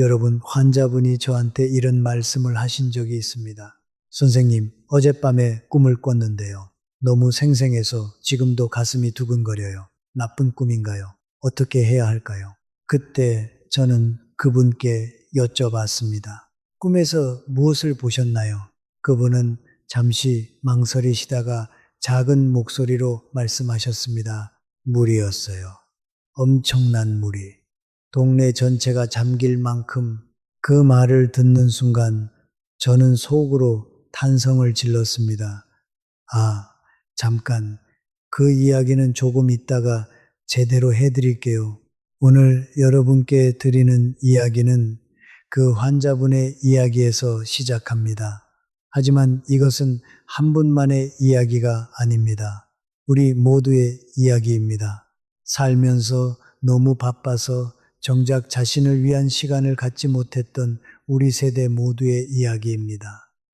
여러분, 환자분이 저한테 이런 말씀을 하신 적이 있습니다. 선생님, 어젯밤에 꿈을 꿨는데요. 너무 생생해서 지금도 가슴이 두근거려요. 나쁜 꿈인가요? 어떻게 해야 할까요? 그때 저는 그분께 여쭤봤습니다. 꿈에서 무엇을 보셨나요? 그분은 잠시 망설이시다가 작은 목소리로 말씀하셨습니다. 물이었어요. 엄청난 물이. 동네 전체가 잠길 만큼. 그 말을 듣는 순간 저는 속으로 탄성을 질렀습니다. 아, 잠깐. 그 이야기는 조금 있다가 제대로 해드릴게요. 오늘 여러분께 드리는 이야기는 그 환자분의 이야기에서 시작합니다. 하지만 이것은 한 분만의 이야기가 아닙니다. 우리 모두의 이야기입니다. 살면서 너무 바빠서 정작 자신을 위한 시간을 갖지 못했던 우리 세대 모두의 이야기입니다.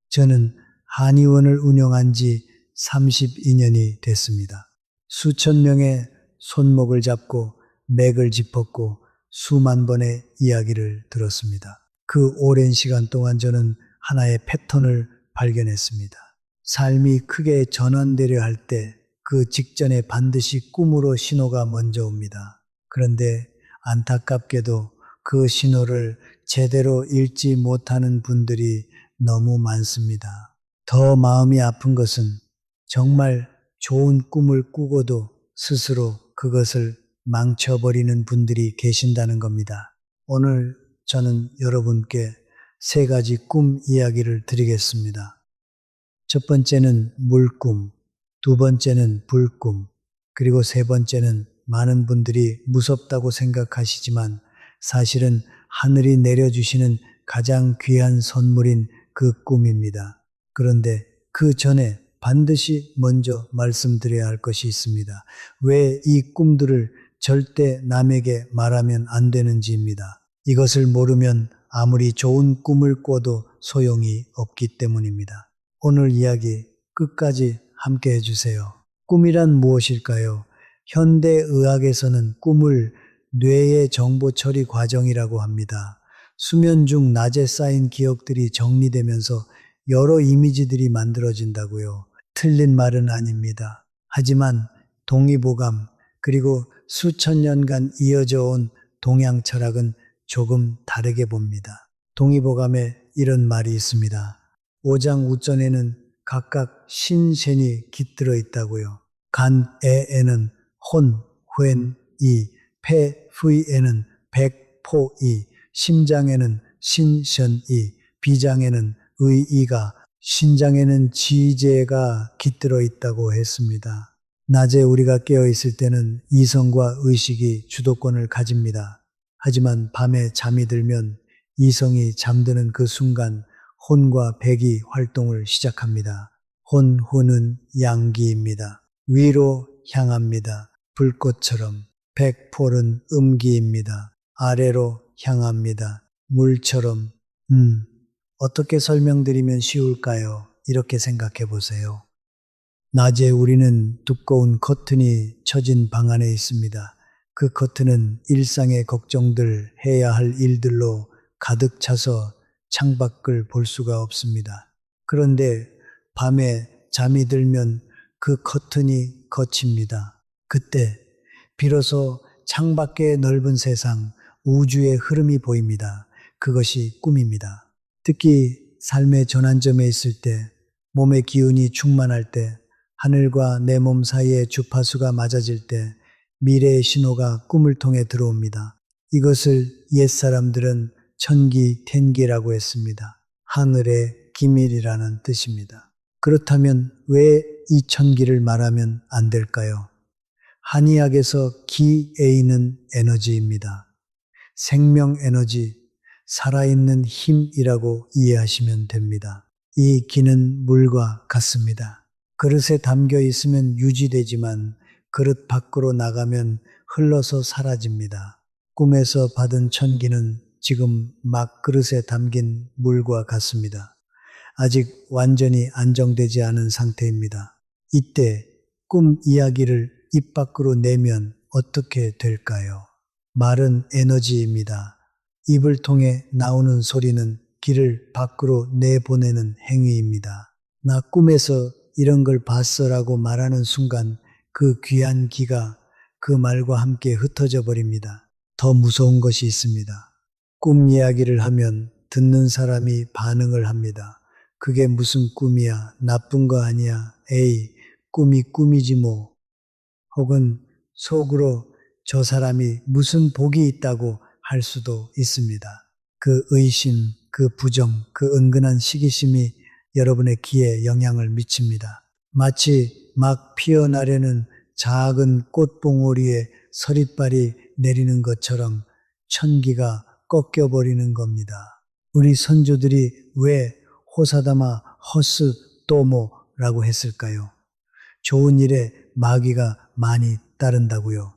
저는 한의원을 운영한 지 32년이 됐습니다. 수천 명의 손목을 잡고 맥을 짚었고 수만 번의 이야기를 들었습니다. 그 오랜 시간 동안 저는 하나의 패턴을 발견했습니다. 삶이 크게 전환되려 할 때 그 직전에 반드시 꿈으로 신호가 먼저 옵니다. 그런데 안타깝게도 그 신호를 제대로 읽지 못하는 분들이 너무 많습니다. 더 마음이 아픈 것은 정말 좋은 꿈을 꾸고도 스스로 그것을 망쳐버리는 분들이 계신다는 겁니다. 오늘 저는 여러분께 세 가지 꿈 이야기를 드리겠습니다. 첫 번째는 물꿈, 두 번째는 불꿈, 그리고 세 번째는 많은 분들이 무섭다고 생각하시지만 사실은 하늘이 내려주시는 가장 귀한 선물인 그 꿈입니다. 그런데 그 전에 반드시 먼저 말씀드려야 할 것이 있습니다. 왜 이 꿈들을 절대 남에게 말하면 안 되는지입니다. 이것을 모르면 아무리 좋은 꿈을 꿔도 소용이 없기 때문입니다. 오늘 이야기 끝까지 함께 해주세요. 꿈이란 무엇일까요? 현대의학에서는 꿈을 뇌의 정보 처리 과정이라고 합니다. 수면 중 낮에 쌓인 기억들이 정리되면서 여러 이미지들이 만들어진다고요. 틀린 말은 아닙니다. 하지만 동의보감 그리고 수천 년간 이어져 온 동양 철학은 조금 다르게 봅니다. 동의보감에 이런 말이 있습니다. 오장우전에는 각각 신센이 깃들어 있다고요. 간에는 혼, 훼, 이, 폐휘에는 백포이, 심장에는 신션이, 비장에는 의이가, 신장에는 지제가 깃들어 있다고 했습니다. 낮에 우리가 깨어 있을 때는 이성과 의식이 주도권을 가집니다. 하지만 밤에 잠이 들면 이성이 잠드는 그 순간 혼과 백이 활동을 시작합니다. 혼은 양기입니다. 위로 향합니다. 불꽃처럼. 백폴은 음기입니다. 아래로 향합니다. 물처럼. 어떻게 설명드리면 쉬울까요? 이렇게 생각해 보세요. 낮에 우리는 두꺼운 커튼이 쳐진 방 안에 있습니다. 그 커튼은 일상의 걱정들, 해야 할 일들로 가득 차서 창밖을 볼 수가 없습니다. 그런데 밤에 잠이 들면 그 커튼이 걷힙니다. 그때 비로소 창밖의 넓은 세상, 우주의 흐름이 보입니다. 그것이 꿈입니다. 특히 삶의 전환점에 있을 때, 몸의 기운이 충만할 때, 하늘과 내 몸 사이에 주파수가 맞아질 때 미래의 신호가 꿈을 통해 들어옵니다. 이것을 옛사람들은 천기텐기라고 했습니다. 하늘의 기밀이라는 뜻입니다. 그렇다면 왜 이 천기를 말하면 안 될까요? 한의학에서 기에이는 에너지입니다. 생명 에너지, 살아있는 힘이라고 이해하시면 됩니다. 이 기는 물과 같습니다. 그릇에 담겨 있으면 유지되지만 그릇 밖으로 나가면 흘러서 사라집니다. 꿈에서 받은 천기는 지금 막 그릇에 담긴 물과 같습니다. 아직 완전히 안정되지 않은 상태입니다. 이때 꿈 이야기를 입 밖으로 내면 어떻게 될까요? 말은 에너지입니다. 입을 통해 나오는 소리는 길을 밖으로 내보내는 행위입니다. 나 꿈에서 이런 걸 봤어라고 말하는 순간 그 귀한 기가 그 말과 함께 흩어져 버립니다. 더 무서운 것이 있습니다. 꿈 이야기를 하면 듣는 사람이 반응을 합니다. 그게 무슨 꿈이야? 나쁜 거 아니야? 에이, 꿈이 꿈이지 뭐. 혹은 속으로 저 사람이 무슨 복이 있다고 할 수도 있습니다. 그 의심, 그 부정, 그 은근한 시기심이 여러분의 기에 영향을 미칩니다. 마치 막 피어나려는 작은 꽃봉오리에 서릿발이 내리는 것처럼 천기가 꺾여버리는 겁니다. 우리 선조들이 왜 호사다마 허스 또모라고 했을까요? 좋은 일에 마귀가 많이 따른다고요.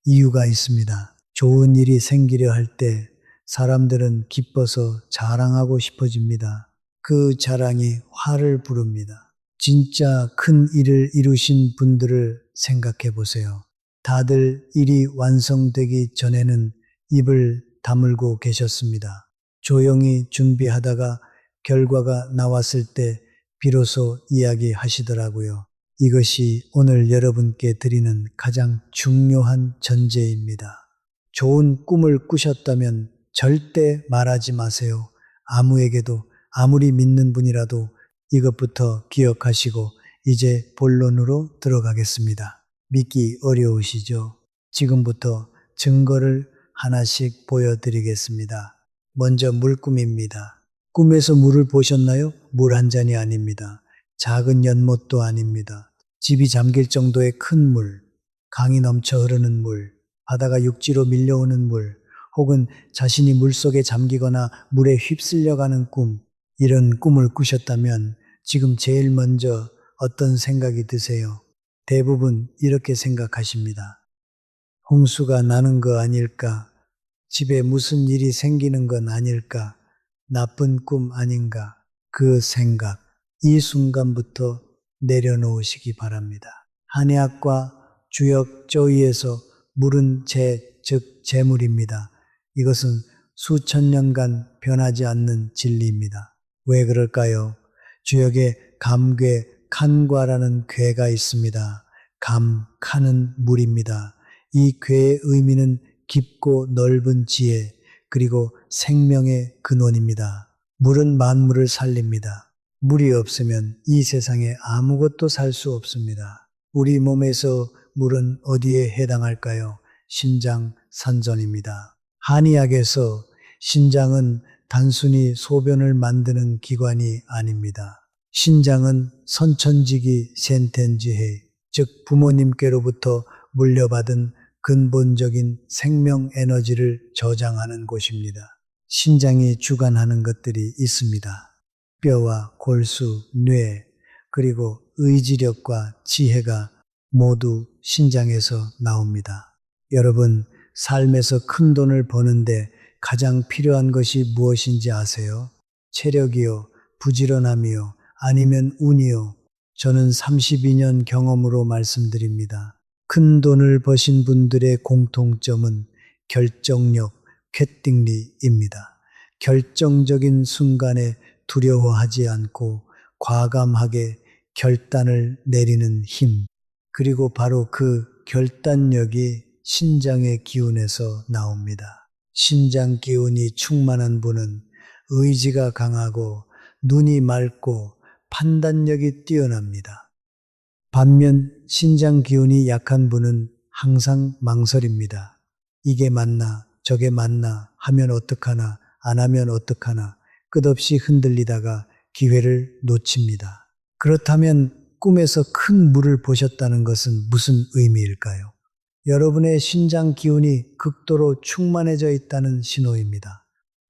이유가 있습니다. 좋은 일이 생기려 할 때 사람들은 기뻐서 자랑하고 싶어집니다. 그 자랑이 화를 부릅니다. 진짜 큰 일을 이루신 분들을 생각해 보세요. 다들 일이 완성되기 전에는 입을 다물고 계셨습니다. 조용히 준비하다가 결과가 나왔을 때 비로소 이야기하시더라고요. 이것이 오늘 여러분께 드리는 가장 중요한 전제입니다. 좋은 꿈을 꾸셨다면 절대 말하지 마세요. 아무에게도, 아무리 믿는 분이라도 이것부터 기억하시고 이제 본론으로 들어가겠습니다. 믿기 어려우시죠? 지금부터 증거를 하나씩 보여드리겠습니다. 먼저 물꿈입니다. 꿈에서 물을 보셨나요? 물 한 잔이 아닙니다. 작은 연못도 아닙니다. 집이 잠길 정도의 큰 물, 강이 넘쳐 흐르는 물, 바다가 육지로 밀려오는 물, 혹은 자신이 물속에 잠기거나 물에 휩쓸려가는 꿈, 이런 꿈을 꾸셨다면 지금 제일 먼저 어떤 생각이 드세요? 대부분 이렇게 생각하십니다. 홍수가 나는 거 아닐까? 집에 무슨 일이 생기는 건 아닐까? 나쁜 꿈 아닌가? 그 생각, 이 순간부터 내려놓으시기 바랍니다. 한의학과 주역 조의에서 물은 즉 재물입니다. 이것은 수천 년간 변하지 않는 진리입니다. 왜 그럴까요? 주역에 감괴, 칸과라는 괴가 있습니다. 감, 칸은 물입니다. 이 괴의 의미는 깊고 넓은 지혜, 그리고 생명의 근원입니다. 물은 만물을 살립니다. 물이 없으면 이 세상에 아무것도 살 수 없습니다. 우리 몸에서 물은 어디에 해당할까요? 신장, 산전입니다. 한의학에서 신장은 단순히 소변을 만드는 기관이 아닙니다. 신장은 선천지기 센텐지해, 즉 부모님께로부터 물려받은 근본적인 생명 에너지를 저장하는 곳입니다. 신장이 주관하는 것들이 있습니다. 뼈와 골수, 뇌, 그리고 의지력과 지혜가 모두 신장에서 나옵니다. 여러분, 삶에서 큰 돈을 버는데 가장 필요한 것이 무엇인지 아세요? 체력이요, 부지런함이요, 아니면 운이요. 저는 32년 경험으로 말씀드립니다. 큰 돈을 버신 분들의 공통점은 결정력, 쾌띵리입니다. 결정적인 순간에 두려워하지 않고 과감하게 결단을 내리는 힘, 그리고 바로 그 결단력이 신장의 기운에서 나옵니다. 신장 기운이 충만한 분은 의지가 강하고 눈이 맑고 판단력이 뛰어납니다. 반면 신장 기운이 약한 분은 항상 망설입니다. 이게 맞나, 저게 맞나, 하면 어떡하나, 안 하면 어떡하나, 끝없이 흔들리다가 기회를 놓칩니다. 그렇다면 꿈에서 큰 물을 보셨다는 것은 무슨 의미일까요? 여러분의 신장 기운이 극도로 충만해져 있다는 신호입니다.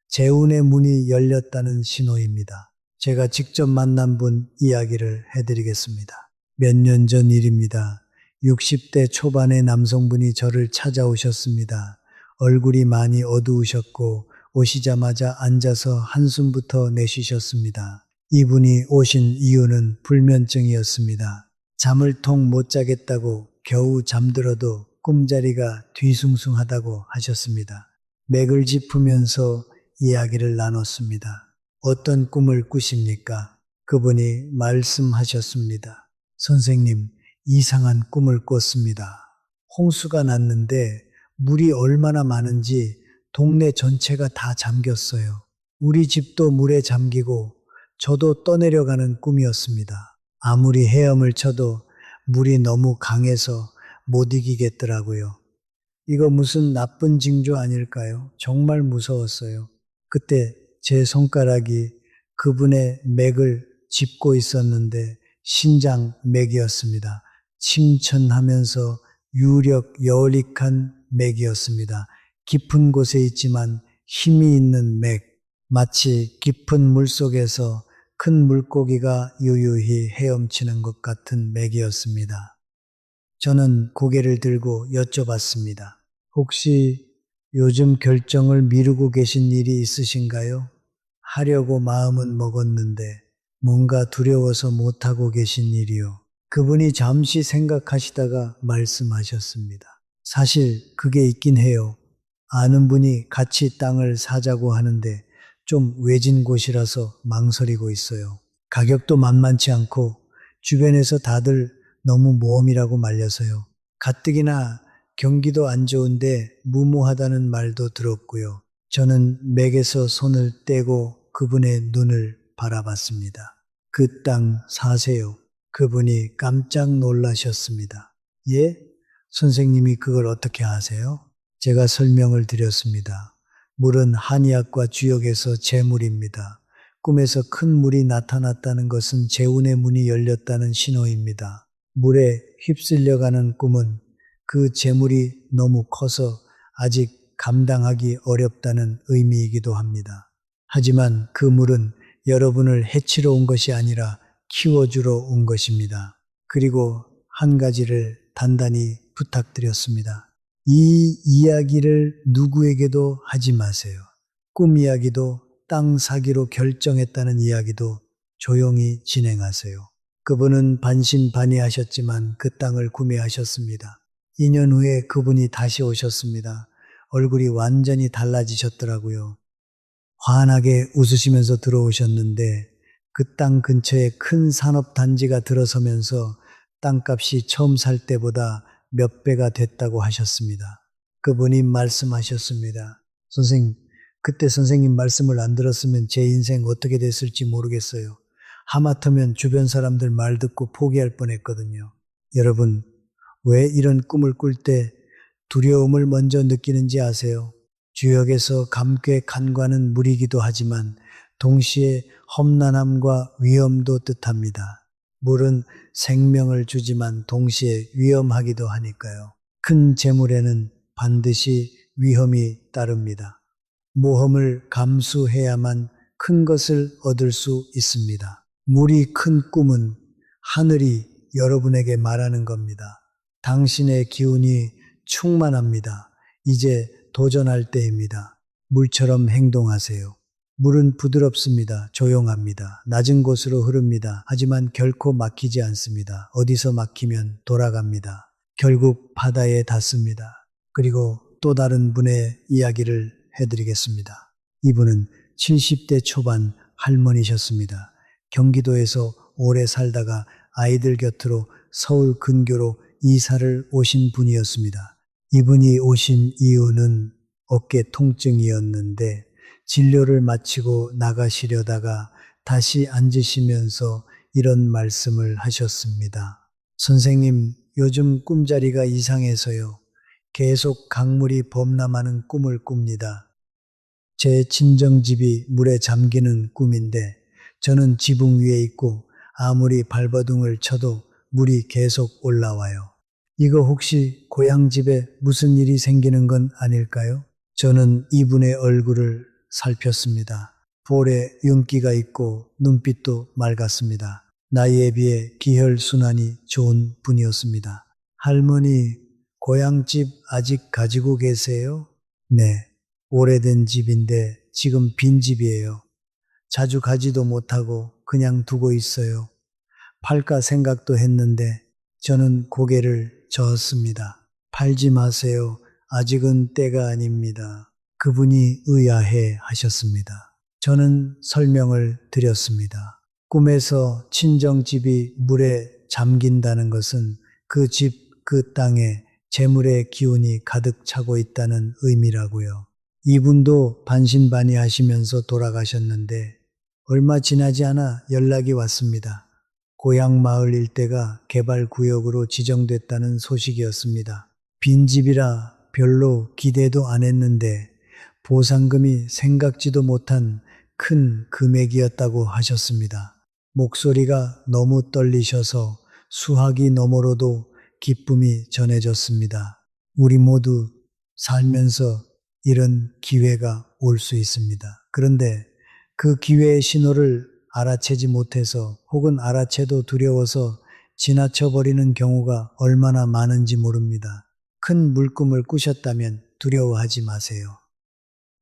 재운의 문이 열렸다는 신호입니다. 제가 직접 만난 분 이야기를 해드리겠습니다. 몇 년 전 일입니다. 60대 초반의 남성분이 저를 찾아오셨습니다. 얼굴이 많이 어두우셨고 오시자마자 앉아서 한숨부터 내쉬셨습니다. 이분이 오신 이유는 불면증이었습니다. 잠을 통 못 자겠다고 겨우 잠들어도 꿈자리가 뒤숭숭하다고 하셨습니다. 맥을 짚으면서 이야기를 나눴습니다. 어떤 꿈을 꾸십니까? 그분이 말씀하셨습니다. 선생님, 이상한 꿈을 꿨습니다. 홍수가 났는데 물이 얼마나 많은지 동네 전체가 다 잠겼어요. 우리 집도 물에 잠기고 저도 떠내려가는 꿈이었습니다. 아무리 헤엄을 쳐도 물이 너무 강해서 못 이기겠더라고요. 이거 무슨 나쁜 징조 아닐까요? 정말 무서웠어요. 그때 제 손가락이 그분의 맥을 짚고 있었는데 신장 맥이었습니다. 침천하면서 유력 여울릭한 맥이었습니다. 깊은 곳에 있지만 힘이 있는 맥, 마치 깊은 물속에서 큰 물고기가 유유히 헤엄치는 것 같은 맥이었습니다. 저는 고개를 들고 여쭤봤습니다. 혹시 요즘 결정을 미루고 계신 일이 있으신가요? 하려고 마음은 먹었는데 뭔가 두려워서 못하고 계신 일이요. 그분이 잠시 생각하시다가 말씀하셨습니다. 사실 그게 있긴 해요. 아는 분이 같이 땅을 사자고 하는데 좀 외진 곳이라서 망설이고 있어요. 가격도 만만치 않고 주변에서 다들 너무 모험이라고 말려서요. 가뜩이나 경기도 안 좋은데 무모하다는 말도 들었고요. 저는 맥에서 손을 떼고 그분의 눈을 바라봤습니다. 그 땅 사세요. 그분이 깜짝 놀라셨습니다. 예? 선생님이 그걸 어떻게 아세요? 제가 설명을 드렸습니다. 물은 한의학과 주역에서 재물입니다. 꿈에서 큰 물이 나타났다는 것은 재운의 문이 열렸다는 신호입니다. 물에 휩쓸려가는 꿈은 그 재물이 너무 커서 아직 감당하기 어렵다는 의미이기도 합니다. 하지만 그 물은 여러분을 해치러 온 것이 아니라 키워주러 온 것입니다. 그리고 한 가지를 단단히 부탁드렸습니다. 이 이야기를 누구에게도 하지 마세요. 꿈 이야기도 땅 사기로 결정했다는 이야기도 조용히 진행하세요. 그분은 반신반의하셨지만 그 땅을 구매하셨습니다. 2년 후에 그분이 다시 오셨습니다. 얼굴이 완전히 달라지셨더라고요. 환하게 웃으시면서 들어오셨는데 그 땅 근처에 큰 산업단지가 들어서면서 땅값이 처음 살 때보다 몇 배가 됐다고 하셨습니다. 그분이 말씀하셨습니다. 선생님, 그때 선생님 말씀을 안 들었으면 제 인생 어떻게 됐을지 모르겠어요. 하마터면 주변 사람들 말 듣고 포기할 뻔했거든요. 여러분, 왜 이런 꿈을 꿀 때 두려움을 먼저 느끼는지 아세요? 주역에서 감괴 간과는 물이기도 하지만 동시에 험난함과 위험도 뜻합니다. 물은 생명을 주지만 동시에 위험하기도 하니까요. 큰 재물에는 반드시 위험이 따릅니다. 모험을 감수해야만 큰 것을 얻을 수 있습니다. 물이 큰 꿈은 하늘이 여러분에게 말하는 겁니다. 당신의 기운이 충만합니다. 이제 도전할 때입니다. 물처럼 행동하세요. 물은 부드럽습니다. 조용합니다. 낮은 곳으로 흐릅니다. 하지만 결코 막히지 않습니다. 어디서 막히면 돌아갑니다. 결국 바다에 닿습니다. 그리고 또 다른 분의 이야기를 해드리겠습니다. 이분은 70대 초반 할머니셨습니다. 경기도에서 오래 살다가 아이들 곁으로 서울 근교로 이사를 오신 분이었습니다. 이분이 오신 이유는 어깨 통증이었는데 진료를 마치고 나가시려다가 다시 앉으시면서 이런 말씀을 하셨습니다. 선생님, 요즘 꿈자리가 이상해서요. 계속 강물이 범람하는 꿈을 꿉니다. 제 친정집이 물에 잠기는 꿈인데 저는 지붕 위에 있고 아무리 발버둥을 쳐도 물이 계속 올라와요. 이거 혹시 고향집에 무슨 일이 생기는 건 아닐까요? 저는 이분의 얼굴을 살폈습니다. 볼에 윤기가 있고 눈빛도 맑았습니다. 나이에 비해 기혈순환이 좋은 분이었습니다. 할머니, 고향집 아직 가지고 계세요? 네, 오래된 집인데 지금 빈 집이에요. 자주 가지도 못하고 그냥 두고 있어요. 팔까 생각도 했는데 저는 고개를 저었습니다. 팔지 마세요. 아직은 때가 아닙니다. 그분이 의아해 하셨습니다. 저는 설명을 드렸습니다. 꿈에서 친정집이 물에 잠긴다는 것은 그 집, 그 땅에 재물의 기운이 가득 차고 있다는 의미라고요. 이분도 반신반의하시면서 돌아가셨는데 얼마 지나지 않아 연락이 왔습니다. 고향 마을 일대가 개발구역으로 지정됐다는 소식이었습니다. 빈집이라 별로 기대도 안 했는데 보상금이 생각지도 못한 큰 금액이었다고 하셨습니다. 목소리가 너무 떨리셔서 수화기 너머로도 기쁨이 전해졌습니다. 우리 모두 살면서 이런 기회가 올 수 있습니다. 그런데 그 기회의 신호를 알아채지 못해서 혹은 알아채도 두려워서 지나쳐 버리는 경우가 얼마나 많은지 모릅니다. 큰 물꿈을 꾸셨다면 두려워하지 마세요.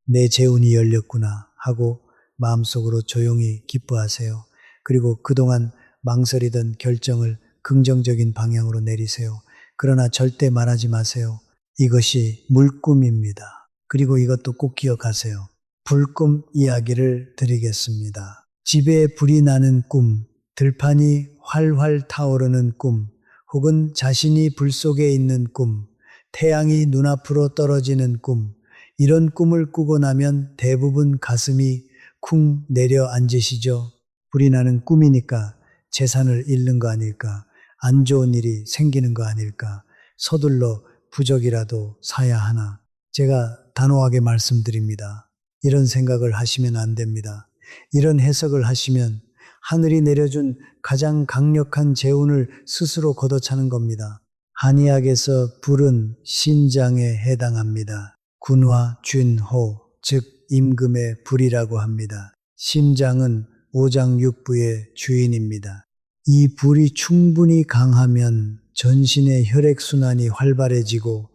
내 재운이 열렸구나 하고 마음속으로 조용히 기뻐하세요. 그리고 그동안 망설이던 결정을 긍정적인 방향으로 내리세요. 그러나 절대 말하지 마세요. 이것이 물꿈입니다. 그리고 이것도 꼭 기억하세요. 불꿈 이야기를 드리겠습니다. 집에 불이 나는 꿈, 들판이 활활 타오르는 꿈, 혹은 자신이 불 속에 있는 꿈, 태양이 눈앞으로 떨어지는 꿈, 이런 꿈을 꾸고 나면 대부분 가슴이 쿵 내려앉으시죠. 불이 나는 꿈이니까 재산을 잃는 거 아닐까, 안 좋은 일이 생기는 거 아닐까, 서둘러 부적이라도 사야 하나. 제가 단호하게 말씀드립니다. 이런 생각을 하시면 안 됩니다. 이런 해석을 하시면 하늘이 내려준 가장 강력한 재운을 스스로 걷어차는 겁니다. 한의학에서 불은 신장에 해당합니다. 군화, 쥔호, 즉 임금의 불이라고 합니다. 심장은 오장육부의 주인입니다. 이 불이 충분히 강하면 전신의 혈액순환이 활발해지고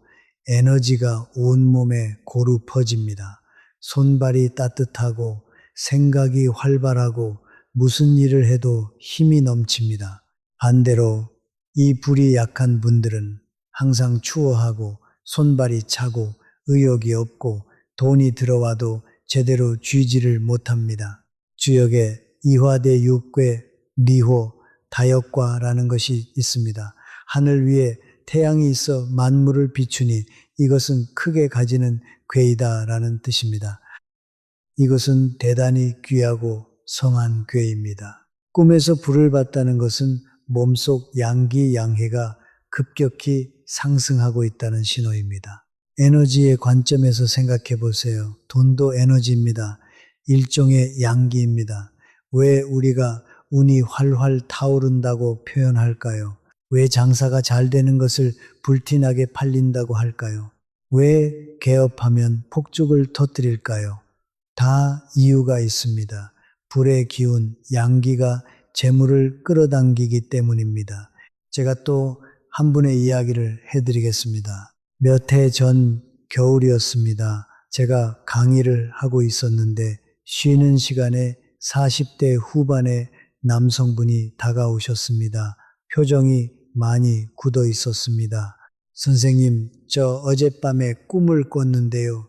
에너지가 온몸에 고루 퍼집니다. 손발이 따뜻하고 생각이 활발하고 무슨 일을 해도 힘이 넘칩니다. 반대로 이 불이 약한 분들은 항상 추워하고 손발이 차고 의욕이 없고 돈이 들어와도 제대로 쥐지를 못합니다. 주역에 이화대 육괴 리호 다역과라는 것이 있습니다. 하늘 위에 태양이 있어 만물을 비추니 이것은 크게 가지는 괴이다라는 뜻입니다. 이것은 대단히 귀하고 성한 괴입니다. 꿈에서 불을 봤다는 것은 몸속 양기 양해가 급격히 상승하고 있다는 신호입니다. 에너지의 관점에서 생각해 보세요. 돈도 에너지입니다. 일종의 양기입니다. 왜 우리가 운이 활활 타오른다고 표현할까요? 왜 장사가 잘 되는 것을 불티나게 팔린다고 할까요? 왜 개업하면 폭죽을 터뜨릴까요? 다 이유가 있습니다. 불의 기운, 양기가 재물을 끌어당기기 때문입니다. 제가 또 한 분의 이야기를 해드리겠습니다. 몇 해 전 겨울이었습니다. 제가 강의를 하고 있었는데 쉬는 시간에 40대 후반의 남성분이 다가오셨습니다. 표정이 많이 굳어 있었습니다. 선생님, 저 어젯밤에 꿈을 꿨는데요.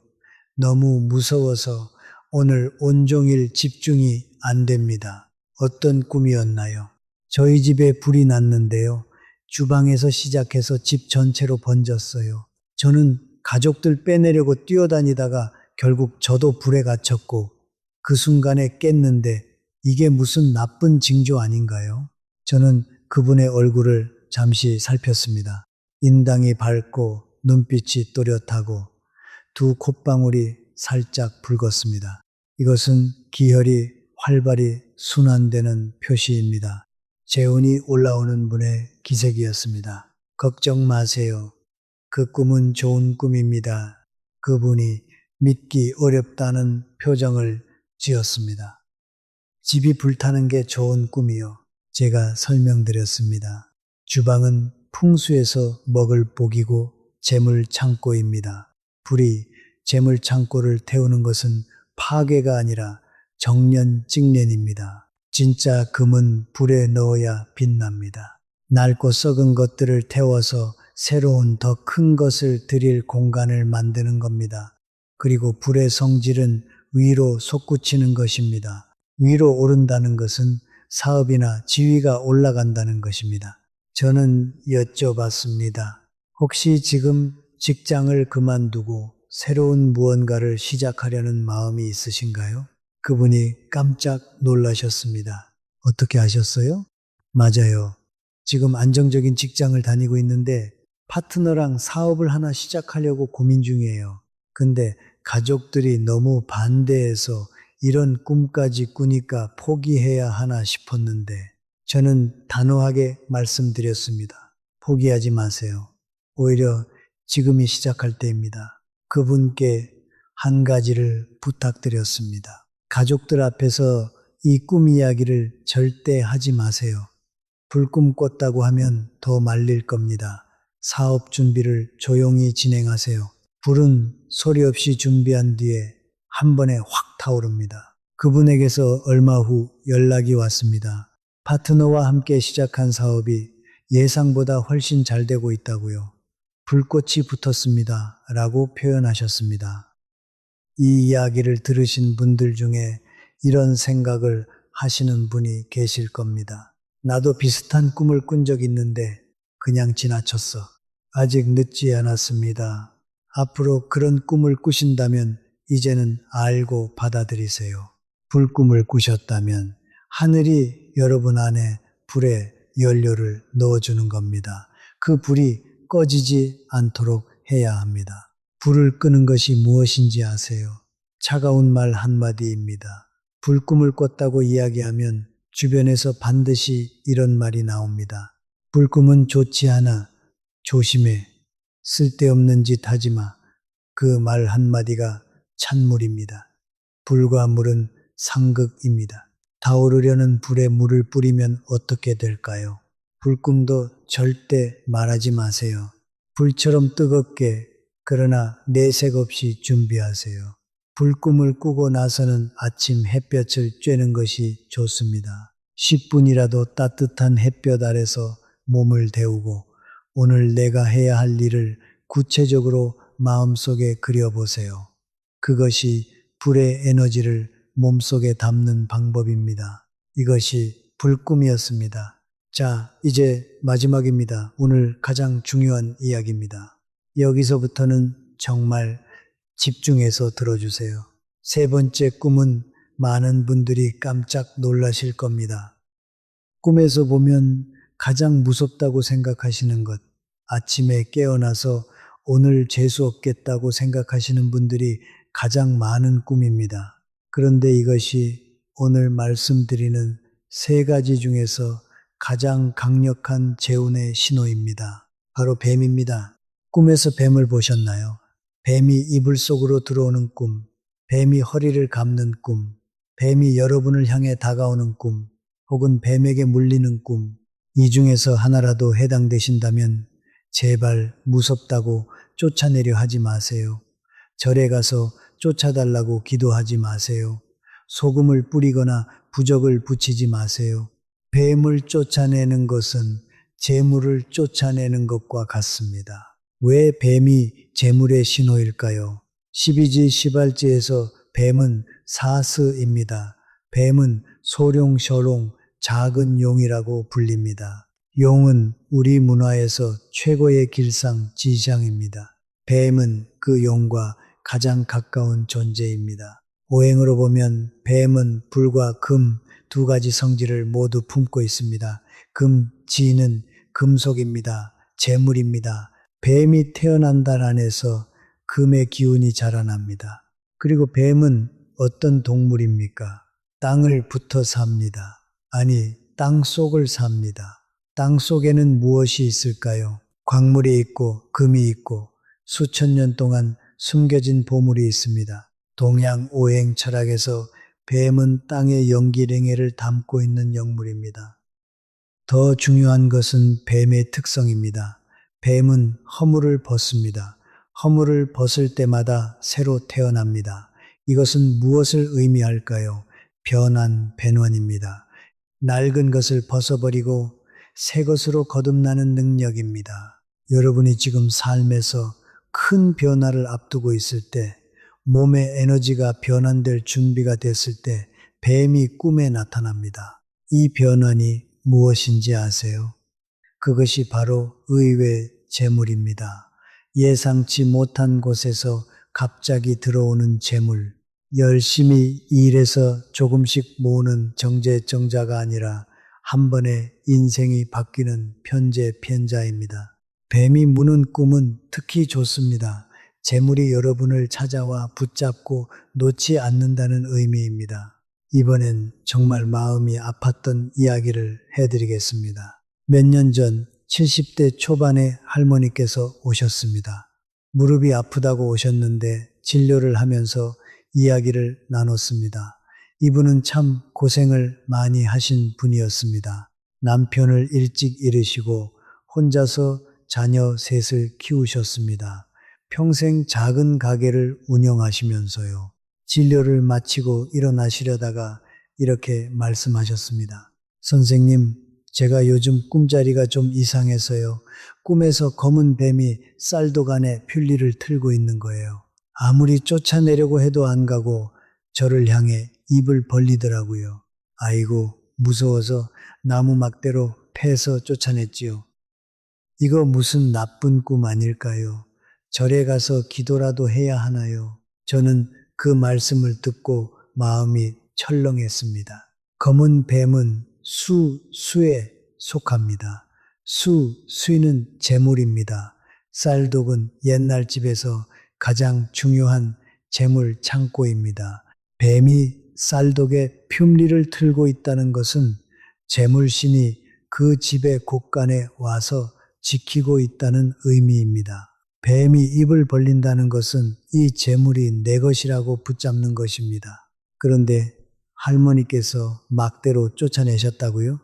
너무 무서워서 오늘 온종일 집중이 안 됩니다. 어떤 꿈이었나요? 저희 집에 불이 났는데요. 주방에서 시작해서 집 전체로 번졌어요. 저는 가족들 빼내려고 뛰어다니다가 결국 저도 불에 갇혔고 그 순간에 깼는데 이게 무슨 나쁜 징조 아닌가요? 저는 그분의 얼굴을 잠시 살폈습니다. 인당이 밝고 눈빛이 또렷하고 두 콧방울이 살짝 붉었습니다. 이것은 기혈이 활발히 순환되는 표시입니다. 재운이 올라오는 분의 기색이었습니다. 걱정 마세요. 그 꿈은 좋은 꿈입니다. 그분이 믿기 어렵다는 표정을 지었습니다. 집이 불타는 게 좋은 꿈이요. 제가 설명드렸습니다. 주방은 풍수에서 먹을 복이고 재물 창고입니다. 불이 재물 창고를 태우는 것은 파괴가 아니라 정년 찍년입니다. 진짜 금은 불에 넣어야 빛납니다. 낡고 썩은 것들을 태워서 새로운 더 큰 것을 드릴 공간을 만드는 겁니다. 그리고 불의 성질은 위로 솟구치는 것입니다. 위로 오른다는 것은 사업이나 지위가 올라간다는 것입니다. 저는 여쭤봤습니다. 혹시 지금 직장을 그만두고 새로운 무언가를 시작하려는 마음이 있으신가요? 그분이 깜짝 놀라셨습니다. 어떻게 아셨어요? 맞아요. 지금 안정적인 직장을 다니고 있는데 파트너랑 사업을 하나 시작하려고 고민 중이에요. 근데 가족들이 너무 반대해서 이런 꿈까지 꾸니까 포기해야 하나 싶었는데 저는 단호하게 말씀드렸습니다. 포기하지 마세요. 오히려 지금이 시작할 때입니다. 그분께 한 가지를 부탁드렸습니다. 가족들 앞에서 이 꿈 이야기를 절대 하지 마세요. 불꿈 꿨다고 하면 더 말릴 겁니다. 사업 준비를 조용히 진행하세요. 불은 소리 없이 준비한 뒤에 한 번에 확 타오릅니다. 그분에게서 얼마 후 연락이 왔습니다. 파트너와 함께 시작한 사업이 예상보다 훨씬 잘 되고 있다고요. 불꽃이 붙었습니다. 라고 표현하셨습니다. 이 이야기를 들으신 분들 중에 이런 생각을 하시는 분이 계실 겁니다. 나도 비슷한 꿈을 꾼 적 있는데 그냥 지나쳤어. 아직 늦지 않았습니다. 앞으로 그런 꿈을 꾸신다면 이제는 알고 받아들이세요. 불꿈을 꾸셨다면 하늘이 여러분 안에 불에 연료를 넣어주는 겁니다. 그 불이 꺼지지 않도록 해야 합니다. 불을 끄는 것이 무엇인지 아세요? 차가운 말 한마디입니다. 불꿈을 꿨다고 이야기하면 주변에서 반드시 이런 말이 나옵니다. 불꿈은 좋지 않아. 조심해. 쓸데없는 짓 하지 마. 그 말 한마디가 찬물입니다. 불과 물은 상극입니다. 타오르려는 불에 물을 뿌리면 어떻게 될까요? 불꿈도 절대 말하지 마세요. 불처럼 뜨겁게 그러나 내색 없이 준비하세요. 불꿈을 꾸고 나서는 아침 햇볕을 쬐는 것이 좋습니다. 10분이라도 따뜻한 햇볕 아래서 몸을 데우고 오늘 내가 해야 할 일을 구체적으로 마음속에 그려보세요. 그것이 불의 에너지를 몸속에 담는 방법입니다. 이것이 불꿈이었습니다. 자, 이제 마지막입니다. 오늘 가장 중요한 이야기입니다. 여기서부터는 정말 집중해서 들어주세요. 세 번째 꿈은 많은 분들이 깜짝 놀라실 겁니다. 꿈에서 보면 가장 무섭다고 생각하시는 것, 아침에 깨어나서 오늘 재수 없겠다고 생각하시는 분들이 가장 많은 꿈입니다. 그런데 이것이 오늘 말씀드리는 세 가지 중에서 가장 강력한 재운의 신호입니다. 바로 뱀입니다. 꿈에서 뱀을 보셨나요? 뱀이 이불 속으로 들어오는 꿈, 뱀이 허리를 감는 꿈, 뱀이 여러분을 향해 다가오는 꿈, 혹은 뱀에게 물리는 꿈, 이 중에서 하나라도 해당되신다면 제발 무섭다고 쫓아내려 하지 마세요. 절에 가서 쫓아달라고 기도하지 마세요. 소금을 뿌리거나 부적을 붙이지 마세요. 뱀을 쫓아내는 것은 재물을 쫓아내는 것과 같습니다. 왜 뱀이 재물의 신호일까요? 12지 시발지에서 뱀은 사스입니다. 뱀은 소룡셔롱, 작은 용이라고 불립니다. 용은 우리 문화에서 최고의 길상 지장입니다. 뱀은 그 용과 가장 가까운 존재입니다. 오행으로 보면 뱀은 불과 금 두 가지 성질을 모두 품고 있습니다. 금, 지는 금속입니다. 재물입니다. 뱀이 태어난 달 안에서 금의 기운이 자라납니다. 그리고 뱀은 어떤 동물입니까? 땅을 붙어 삽니다. 아니, 땅 속을 삽니다. 땅 속에는 무엇이 있을까요? 광물이 있고 금이 있고 수천 년 동안 숨겨진 보물이 있습니다. 동양 오행 철학에서 뱀은 땅의 연기랭이를 담고 있는 영물입니다. 더 중요한 것은 뱀의 특성입니다. 뱀은 허물을 벗습니다. 허물을 벗을 때마다 새로 태어납니다. 이것은 무엇을 의미할까요? 변한 변원입니다. 낡은 것을 벗어버리고 새 것으로 거듭나는 능력입니다. 여러분이 지금 삶에서 큰 변화를 앞두고 있을 때 몸의 에너지가 변환될 준비가 됐을 때 뱀이 꿈에 나타납니다. 이 변환이 무엇인지 아세요? 그것이 바로 의외 재물입니다. 예상치 못한 곳에서 갑자기 들어오는 재물, 열심히 일해서 조금씩 모으는 정제정자가 아니라 한 번에 인생이 바뀌는 편재편자입니다. 뱀이 무는 꿈은 특히 좋습니다. 재물이 여러분을 찾아와 붙잡고 놓지 않는다는 의미입니다. 이번엔 정말 마음이 아팠던 이야기를 해드리겠습니다. 몇 년 전 70대 초반의 할머니께서 오셨습니다. 무릎이 아프다고 오셨는데 진료를 하면서 이야기를 나눴습니다. 이분은 참 고생을 많이 하신 분이었습니다. 남편을 일찍 잃으시고 혼자서 자녀 셋을 키우셨습니다. 평생 작은 가게를 운영하시면서요. 진료를 마치고 일어나시려다가 이렇게 말씀하셨습니다. 선생님, 제가 요즘 꿈자리가 좀 이상해서요. 꿈에서 검은 뱀이 쌀도간에 퓰리를 틀고 있는 거예요. 아무리 쫓아내려고 해도 안 가고 저를 향해 입을 벌리더라고요. 아이고, 무서워서 나무 막대로 패서 쫓아냈지요. 이거 무슨 나쁜 꿈 아닐까요? 절에 가서 기도라도 해야 하나요? 저는 그 말씀을 듣고 마음이 철렁했습니다. 검은 뱀은 수에 속합니다. 수는 재물입니다. 쌀독은 옛날 집에서 가장 중요한 재물 창고입니다. 뱀이 쌀독에 퓰리를 틀고 있다는 것은 재물신이 그 집의 곳간에 와서 지키고 있다는 의미입니다. 뱀이 입을 벌린다는 것은 이 재물이 내 것이라고 붙잡는 것입니다. 그런데 할머니께서 막대로 쫓아내셨다고요?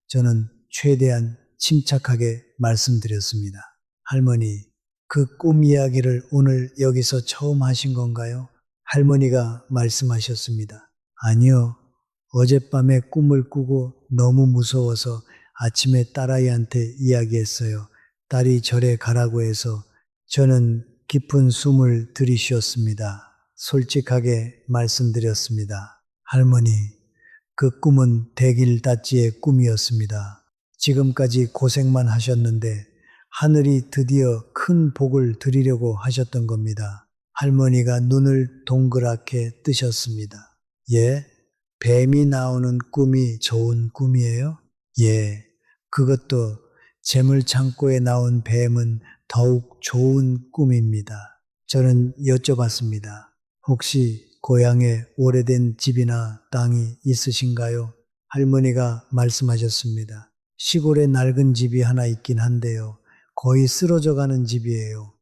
저는 최대한 침착하게 말씀드렸습니다. 할머니, 그 꿈 이야기를 오늘 여기서 처음 하신 건가요? 할머니가 말씀하셨습니다. 아니요. 어젯밤에 꿈을 꾸고 너무 무서워서 아침에 딸아이한테 이야기했어요. 딸이 절에 가라고 해서 저는 깊은 숨을 들이쉬었습니다. 솔직하게 말씀드렸습니다. 할머니, 그 꿈은 대길다찌의 꿈이었습니다. 지금까지 고생만 하셨는데 하늘이 드디어 큰 복을 드리려고 하셨던 겁니다. 할머니가 눈을 동그랗게 뜨셨습니다. 예? 뱀이 나오는 꿈이 좋은 꿈이에요? 예. 그것도 재물창고에 나온 뱀은 더욱 좋은 꿈입니다. 저는 여쭤봤습니다. 혹시 고향에 오래된 집이나 땅이 있으신가요? 할머니가 말씀하셨습니다. 시골에 낡은 집이 하나 있긴 한데요. 거의 쓰러져 가는 집이에요.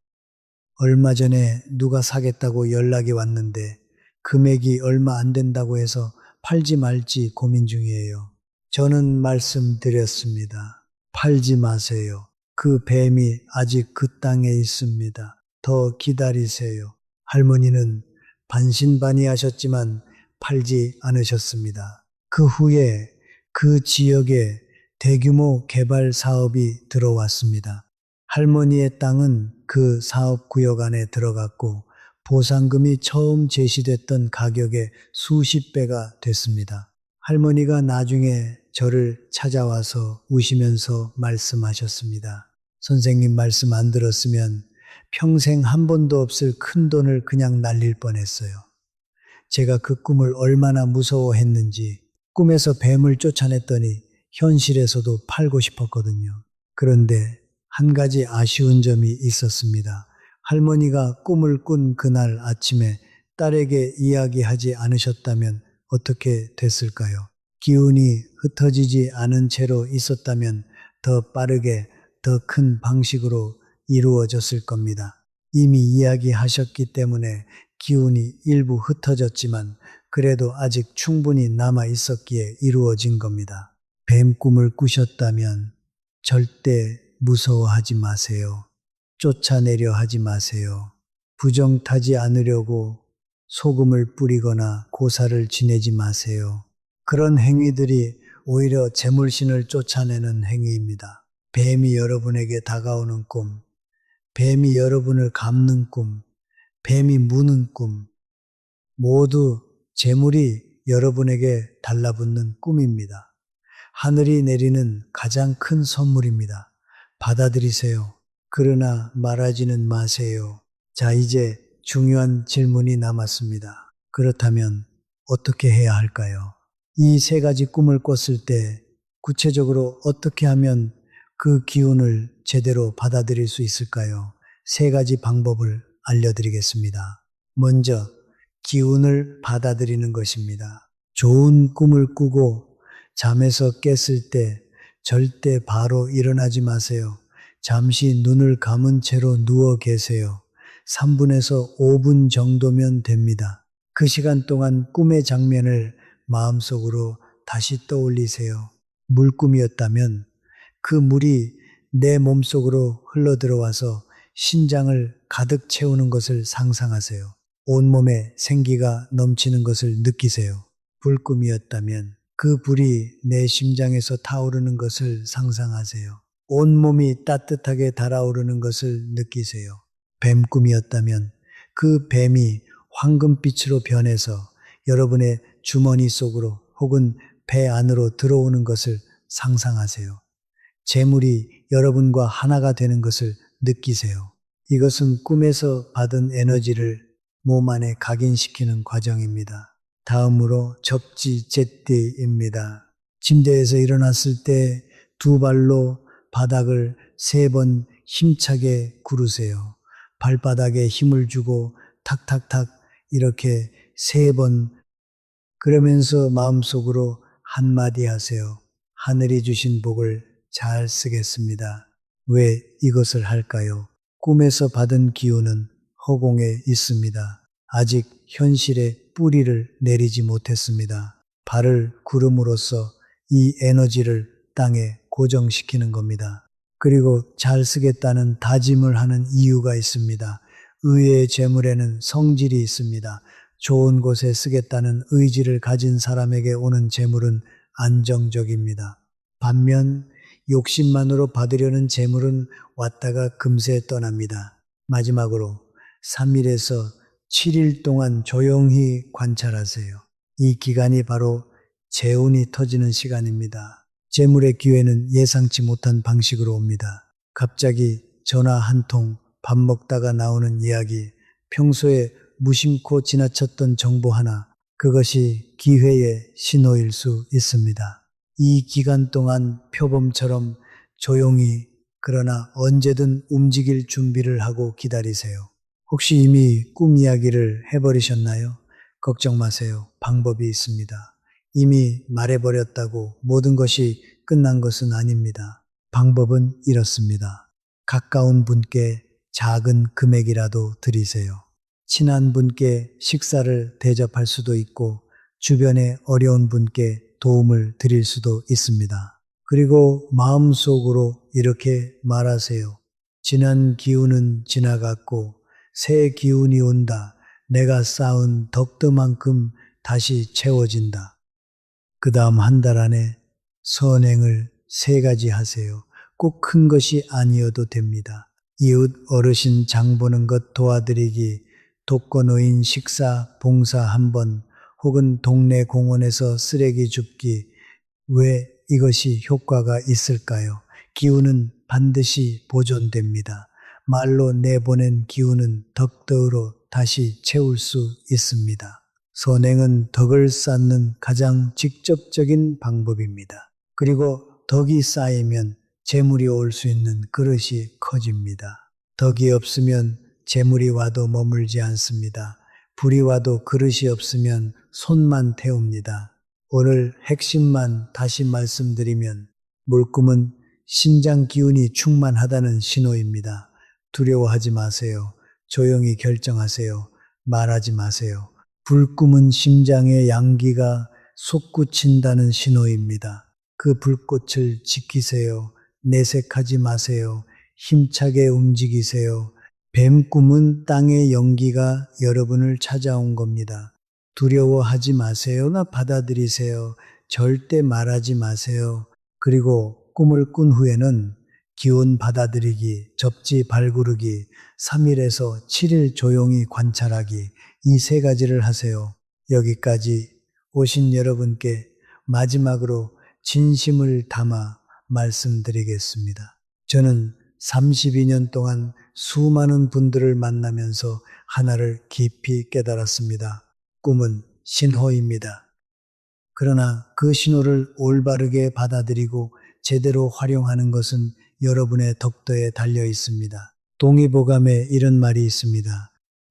얼마 전에 누가 사겠다고 연락이 왔는데 금액이 얼마 안 된다고 해서 팔지 말지 고민 중이에요. 저는 말씀드렸습니다. 팔지 마세요. 그 뱀이 아직 그 땅에 있습니다. 더 기다리세요. 할머니는 반신반의하셨지만 팔지 않으셨습니다. 그 후에 그 지역에 대규모 개발 사업이 들어왔습니다. 할머니의 땅은 그 사업 구역 안에 들어갔고 보상금이 처음 제시됐던 가격의 수십 배가 됐습니다. 할머니가 나중에 저를 찾아와서 우시면서 말씀하셨습니다. 선생님 말씀 안 들었으면 평생 한 번도 없을 큰 돈을 그냥 날릴 뻔했어요. 제가 그 꿈을 얼마나 무서워했는지 꿈에서 뱀을 쫓아냈더니 현실에서도 팔고 싶었거든요. 그런데 한 가지 아쉬운 점이 있었습니다. 할머니가 꿈을 꾼 그날 아침에 딸에게 이야기하지 않으셨다면 어떻게 됐을까요? 기운이 흩어지지 않은 채로 있었다면 더 빠르게 더 큰 방식으로 이루어졌을 겁니다. 이미 이야기하셨기 때문에 기운이 일부 흩어졌지만 그래도 아직 충분히 남아 있었기에 이루어진 겁니다. 뱀 꿈을 꾸셨다면 절대 무서워하지 마세요. 쫓아내려 하지 마세요. 부정 타지 않으려고 소금을 뿌리거나 고사를 지내지 마세요. 그런 행위들이 오히려 재물신을 쫓아내는 행위입니다. 뱀이 여러분에게 다가오는 꿈, 뱀이 여러분을 감는 꿈, 뱀이 무는 꿈, 모두 재물이 여러분에게 달라붙는 꿈입니다. 하늘이 내리는 가장 큰 선물입니다. 받아들이세요. 그러나 말하지는 마세요. 자, 이제 중요한 질문이 남았습니다. 그렇다면 어떻게 해야 할까요? 이 세 가지 꿈을 꿨을 때 구체적으로 어떻게 하면 그 기운을 제대로 받아들일 수 있을까요? 세 가지 방법을 알려드리겠습니다. 먼저 기운을 받아들이는 것입니다. 좋은 꿈을 꾸고 잠에서 깼을 때 절대 바로 일어나지 마세요. 잠시 눈을 감은 채로 누워 계세요. 3분에서 5분 정도면 됩니다. 그 시간 동안 꿈의 장면을 마음속으로 다시 떠올리세요. 물꿈이었다면 그 물이 내 몸속으로 흘러 들어와서 신장을 가득 채우는 것을 상상하세요. 온몸에 생기가 넘치는 것을 느끼세요. 불꿈이었다면 그 불이 내 심장에서 타오르는 것을 상상하세요. 온몸이 따뜻하게 달아오르는 것을 느끼세요. 뱀꿈이었다면 그 뱀이 황금빛으로 변해서 여러분의 주머니 속으로 혹은 배 안으로 들어오는 것을 상상하세요. 재물이 여러분과 하나가 되는 것을 느끼세요. 이것은 꿈에서 받은 에너지를 몸 안에 각인시키는 과정입니다. 다음으로 접지제띠입니다. 침대에서 일어났을 때 두 발로 바닥을 3번 힘차게 구르세요. 발바닥에 힘을 주고 탁탁탁 이렇게 3번 그러면서 마음속으로 한마디 하세요. 하늘이 주신 복을 잘 쓰겠습니다. 왜 이것을 할까요? 꿈에서 받은 기운은 허공에 있습니다. 아직 현실에 뿌리를 내리지 못했습니다. 발을 구름으로써 이 에너지를 땅에 고정시키는 겁니다. 그리고 잘 쓰겠다는 다짐을 하는 이유가 있습니다. 의의 재물에는 성질이 있습니다. 좋은 곳에 쓰겠다는 의지를 가진 사람에게 오는 재물은 안정적입니다. 반면 욕심만으로 받으려는 재물은 왔다가 금세 떠납니다. 마지막으로 3일에서 7일 동안 조용히 관찰하세요. 이 기간이 바로 재운이 터지는 시간입니다. 재물의 기회는 예상치 못한 방식으로 옵니다. 갑자기 전화 한 통, 밥 먹다가 나오는 이야기, 평소에 무심코 지나쳤던 정보 하나, 그것이 기회의 신호일 수 있습니다. 이 기간 동안 표범처럼 조용히 그러나 언제든 움직일 준비를 하고 기다리세요. 혹시 이미 꿈 이야기를 해버리셨나요? 걱정 마세요. 방법이 있습니다. 이미 말해버렸다고 모든 것이 끝난 것은 아닙니다. 방법은 이렇습니다. 가까운 분께 작은 금액이라도 드리세요. 친한 분께 식사를 대접할 수도 있고 주변에 어려운 분께 도움을 드릴 수도 있습니다. 그리고 마음속으로 이렇게 말하세요. 지난 기운은 지나갔고 새 기운이 온다. 내가 쌓은 덕더만큼 다시 채워진다. 그 다음 한 달 안에 선행을 3가지 하세요. 꼭 큰 것이 아니어도 됩니다. 이웃 어르신 장 보는 것 도와드리기, 독거노인 식사 봉사 1번, 혹은 동네 공원에서 쓰레기 줍기. 왜 이것이 효과가 있을까요? 기운은 반드시 보존됩니다. 말로 내보낸 기운은 덕덕으로 다시 채울 수 있습니다. 선행은 덕을 쌓는 가장 직접적인 방법입니다. 그리고 덕이 쌓이면 재물이 올 수 있는 그릇이 커집니다. 덕이 없으면 재물이 와도 머물지 않습니다. 불이 와도 그릇이 없으면 손만 태웁니다. 오늘 핵심만 다시 말씀드리면 물꿈은 신장 기운이 충만하다는 신호입니다. 두려워하지 마세요. 조용히 결정하세요. 말하지 마세요. 불꿈은 심장의 양기가 솟구친다는 신호입니다. 그 불꽃을 지키세요. 내색하지 마세요. 힘차게 움직이세요. 뱀꿈은 땅의 연기가 여러분을 찾아온 겁니다. 두려워하지 마세요나 받아들이세요. 절대 말하지 마세요. 그리고 꿈을 꾼 후에는 기운 받아들이기, 접지 발구르기, 3일에서 7일 조용히 관찰하기, 이 세 가지를 하세요. 여기까지 오신 여러분께 마지막으로 진심을 담아 말씀드리겠습니다. 저는 32년 동안 수많은 분들을 만나면서 하나를 깊이 깨달았습니다. 꿈은 신호입니다. 그러나 그 신호를 올바르게 받아들이고 제대로 활용하는 것은 여러분의 덕도에 달려 있습니다. 동의보감에 이런 말이 있습니다.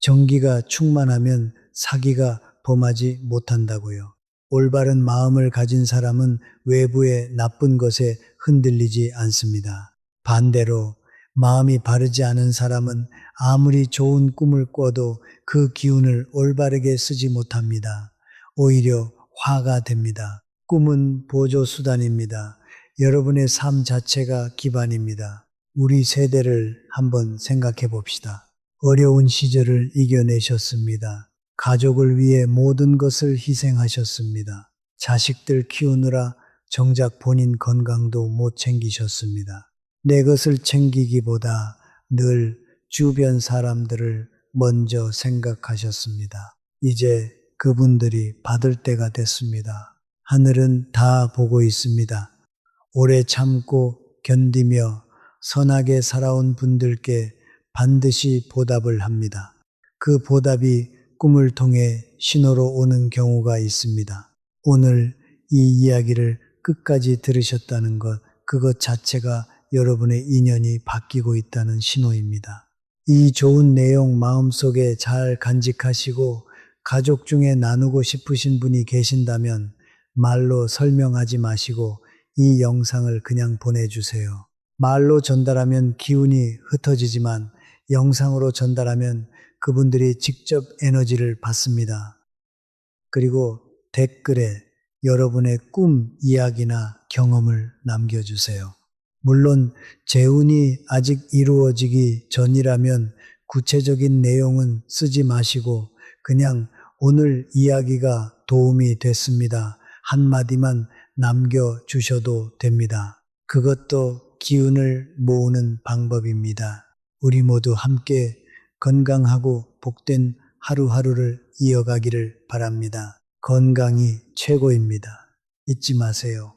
정기가 충만하면 사기가 범하지 못한다고요. 올바른 마음을 가진 사람은 외부의 나쁜 것에 흔들리지 않습니다. 반대로 마음이 바르지 않은 사람은 아무리 좋은 꿈을 꿔도 그 기운을 올바르게 쓰지 못합니다. 오히려 화가 됩니다. 꿈은 보조수단입니다. 여러분의 삶 자체가 기반입니다. 우리 세대를 한번 생각해 봅시다. 어려운 시절을 이겨내셨습니다. 가족을 위해 모든 것을 희생하셨습니다. 자식들 키우느라 정작 본인 건강도 못 챙기셨습니다. 내 것을 챙기기보다 늘 주변 사람들을 먼저 생각하셨습니다. 이제 그분들이 받을 때가 됐습니다. 하늘은 다 보고 있습니다. 오래 참고 견디며 선하게 살아온 분들께 반드시 보답을 합니다. 그 보답이 꿈을 통해 신호로 오는 경우가 있습니다. 오늘 이 이야기를 끝까지 들으셨다는 것, 그것 자체가 여러분의 인연이 바뀌고 있다는 신호입니다. 이 좋은 내용 마음속에 잘 간직하시고 가족 중에 나누고 싶으신 분이 계신다면 말로 설명하지 마시고 이 영상을 그냥 보내주세요. 말로 전달하면 기운이 흩어지지만 영상으로 전달하면 그분들이 직접 에너지를 받습니다. 그리고 댓글에 여러분의 꿈 이야기나 경험을 남겨주세요. 물론 재운이 아직 이루어지기 전이라면 구체적인 내용은 쓰지 마시고 그냥 오늘 이야기가 도움이 됐습니다. 한마디만 남겨주셔도 됩니다. 그것도 기운을 모으는 방법입니다. 우리 모두 함께 건강하고 복된 하루하루를 이어가기를 바랍니다. 건강이 최고입니다. 잊지 마세요.